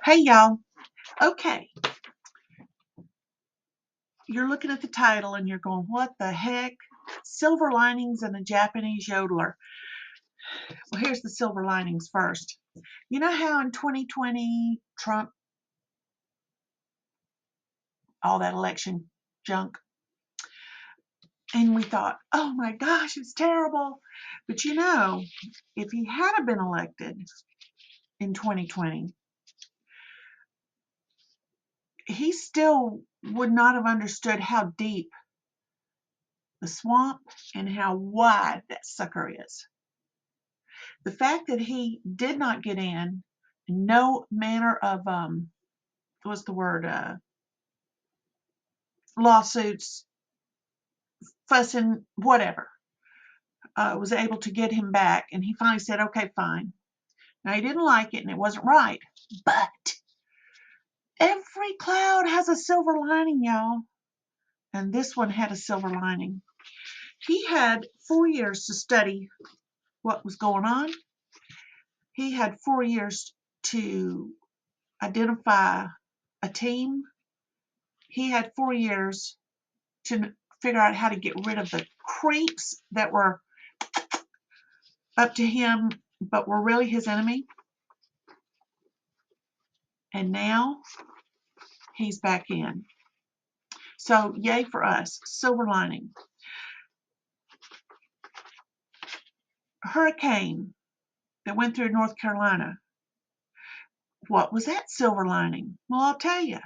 Hey y'all. Okay, you're looking at the title and you're going, what the heck? Silver linings and a Japanese yodeler. Well, here's the silver linings first. You know how in 2020, Trump, all that election junk, and we thought, oh my gosh, it's terrible. But you know, if he had been elected in 2020, he still would not have understood how deep the swamp and how wide that sucker is. The fact that he did not get in, no manner of what's the word, lawsuits, fussing, whatever, was able to get him back, and he finally said, okay, fine. Now, he didn't like it, and it wasn't right, but every cloud has a silver lining, y'all, and this one had a silver lining. He had 4 years to study what was going on. He had 4 years to identify a team. He had 4 years to figure out how to get rid of the creeps that were up to him but were really his enemy. And now he's back in. So yay for us. Silver lining. Hurricane that went through North Carolina. What was that silver lining? Well, I'll tell you.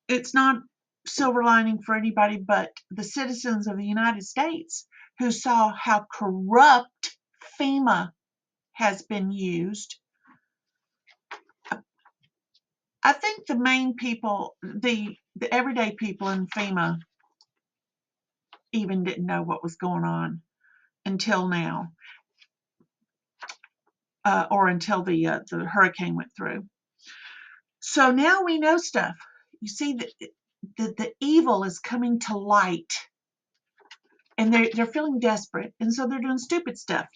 It's not silver lining for anybody but the citizens of the United States who saw how corrupt FEMA has been used. I think the main people, the everyday people in FEMA even didn't know what was going on until now, or until the hurricane went through. So now we know stuff. You see that the evil is coming to light, and they're feeling desperate, and so they're doing stupid stuff.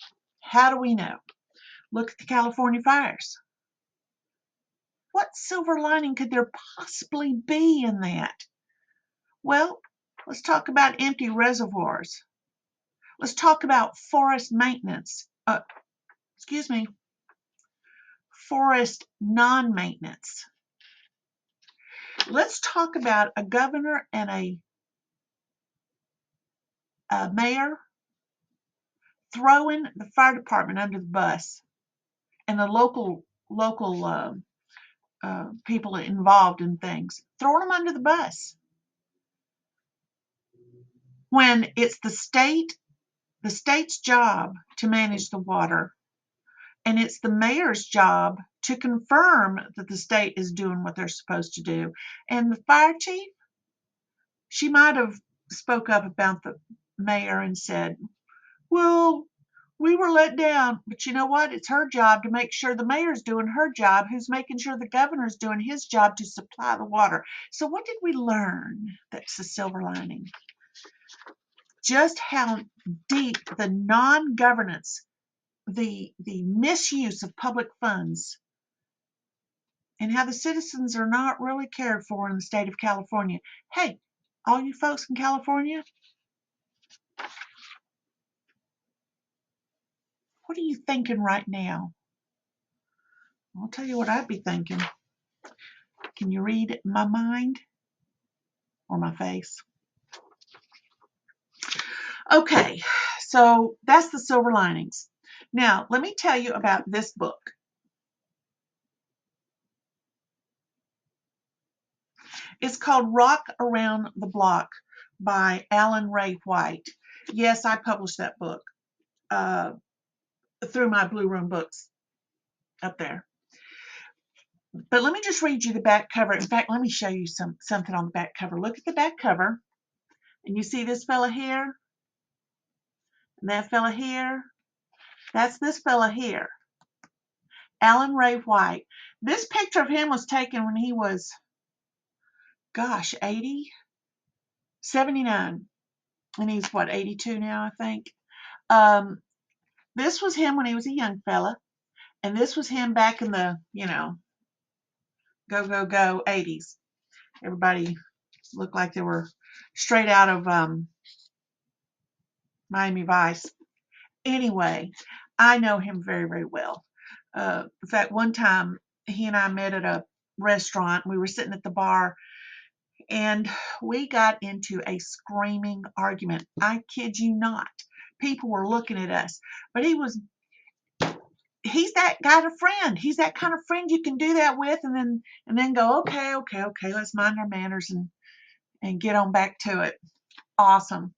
How do we know? Look at the California fires. What silver lining could there possibly be in that? Well, let's talk about empty reservoirs. Let's talk about forest maintenance. Forest non-maintenance. Let's talk about a governor and a mayor throwing the fire department under the bus, and the local people involved in things, throwing them under the bus. When it's the state's job to manage the water, and it's the mayor's job to confirm that the state is doing what they're supposed to do. And the fire chief, she might have spoke up about the mayor and said, well, we were let down, but you know what? It's her job to make sure the mayor's doing her job, who's making sure the governor's doing his job to supply the water. So what did we learn that's the silver lining? Just how deep the non-governance, the misuse of public funds, and how the citizens are not really cared for in the state of California. Hey, all you folks in California, what are you thinking right now? I'll tell you what I'd be thinking. Can you read my mind or my face? Okay, so that's the silver linings. Now, let me tell you about this book. It's called Rock Around the Block by Alan Ray White. Yes, I published that book through my Blue Room Books up there. But let me just read you the back cover. In fact, let me show you something on the back cover. Look at the back cover, and you see this fella here, and that fella here. That's this fella here, Alan Ray White. This picture of him was taken when he was, 80, 79, and he's 82 now, I think. This was him when he was a young fella, and this was him back in the, go, go, go 80s. Everybody looked like they were straight out of Miami Vice. Anyway, I know him very, very well. In fact, one time he and I met at a restaurant. We were sitting at the bar and we got into a screaming argument. I kid you not. People were looking at us, but he's that kind of friend. He's that kind of friend you can do that with and then go, okay, okay, okay, let's mind our manners and get on back to it. Awesome.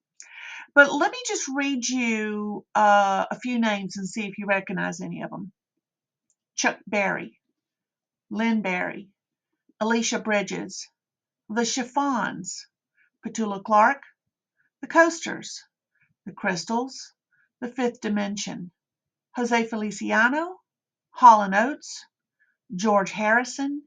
But let me just read you a few names and see if you recognize any of them. Chuck Berry, Lynn Berry, Alicia Bridges, the Chiffons, Petula Clark, the Coasters, the Crystals, the Fifth Dimension, Jose Feliciano, Hall & Oates, George Harrison,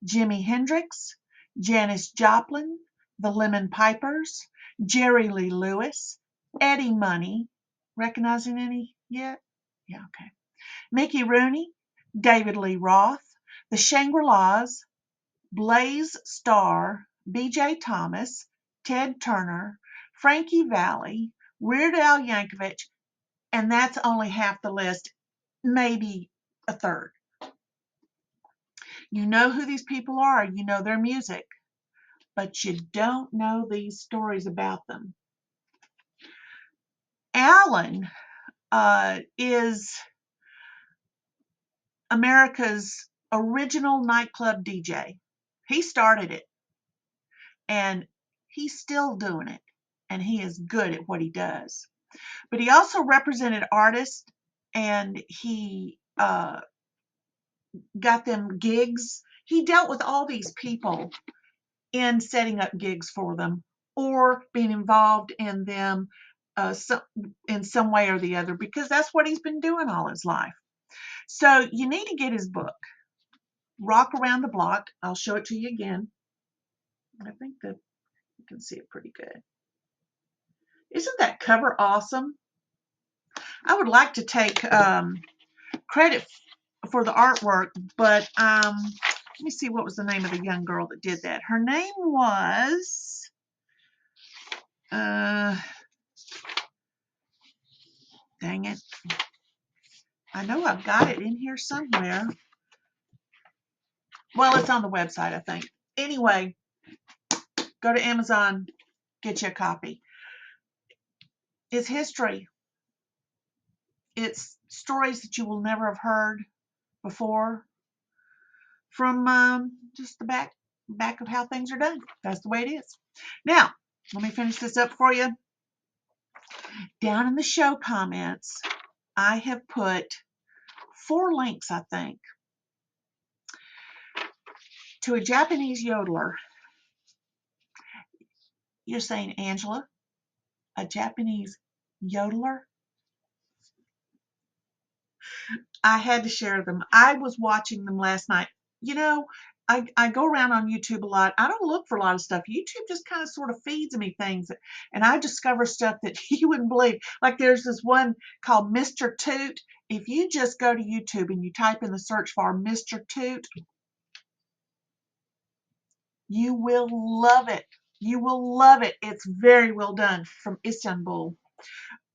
Jimi Hendrix, Janis Joplin, the Lemon Pipers, Jerry Lee Lewis, Eddie Money. Recognizing any yet? Yeah, okay. Mickey Rooney, David Lee Roth, the Shangri-Las, Blaze Starr, B.J. Thomas, Ted Turner, Frankie Valli, Weird Al Yankovic, and that's only half the list, maybe a third. You know who these people are, you know their music, but you don't know these stories about them. Alan is America's original nightclub DJ. He started it, and he's still doing it, and he is good at what he does. But he also represented artists, and he got them gigs. He dealt with all these people in setting up gigs for them or being involved in them in some way or the other, because that's what he's been doing all his life. So you need to get his book, Rock Around the Block. I'll show it to you again. I think that you can see it pretty good. Isn't that cover awesome? I would like to take credit for the artwork, but let me see, what was the name of the young girl that did that? Her name was dang it. I know I've got it in here somewhere. Well, it's on the website, I think. Anyway, go to Amazon, get you a copy. It's history. It's stories that you will never have heard before from just the back of how things are done. That's the way it is. Now, let me finish this up for you. Down in the show comments, I have put 4 links, I think, to a Japanese yodeler. You're saying, Angela, a Japanese yodeler? I had to share them. I was watching them last night. You know, I go around on YouTube a lot. I don't look for a lot of stuff. YouTube just kind of sort of feeds me things, and I discover stuff that you wouldn't believe. Like there's this one called Mr. Toot. If you just go to YouTube and you type in the search bar Mr. Toot, you will love it. You will love it. It's very well done, from Istanbul.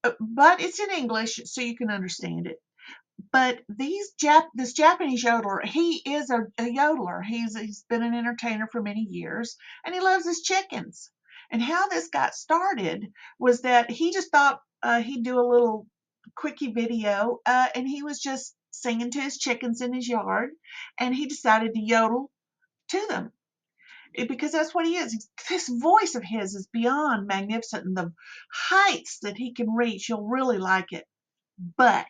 But it's in English, so you can understand it. But this Japanese yodeler, he is a yodeler. He's been an entertainer for many years, and he loves his chickens. And how this got started was that he just thought he'd do a little quickie video, and he was just singing to his chickens in his yard, and he decided to yodel to them. Because that's what he is. This voice of his is beyond magnificent, and the heights that he can reach, you'll really like it. But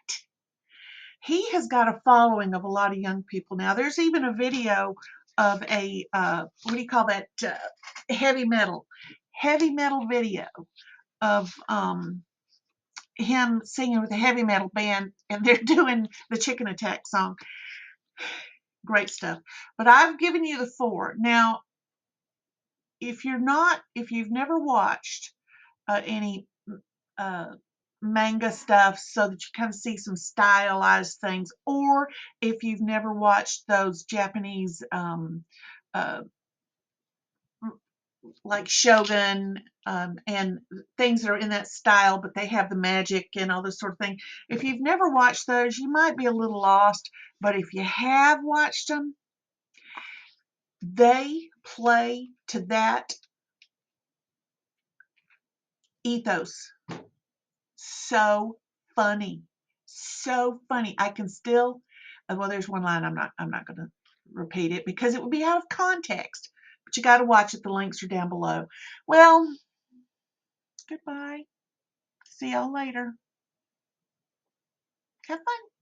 he has got a following of a lot of young people now. There's even a video of a what do you call that, heavy metal video of him singing with a heavy metal band, and they're doing the Chicken Attack song. Great stuff. But I've given you the 4. Now, if you've never watched any manga stuff so that you kind of see some stylized things. Or if you've never watched those Japanese uh, like Shogun and things that are in that style, but they have the magic and all this sort of thing. If you've never watched those, you might be a little lost, but if you have watched them, they play to that ethos. So funny. So funny. I can still well, there's one line I'm not gonna repeat it because it would be out of context. But you gotta watch it. The links are down below. Well, goodbye. See y'all later. Have fun.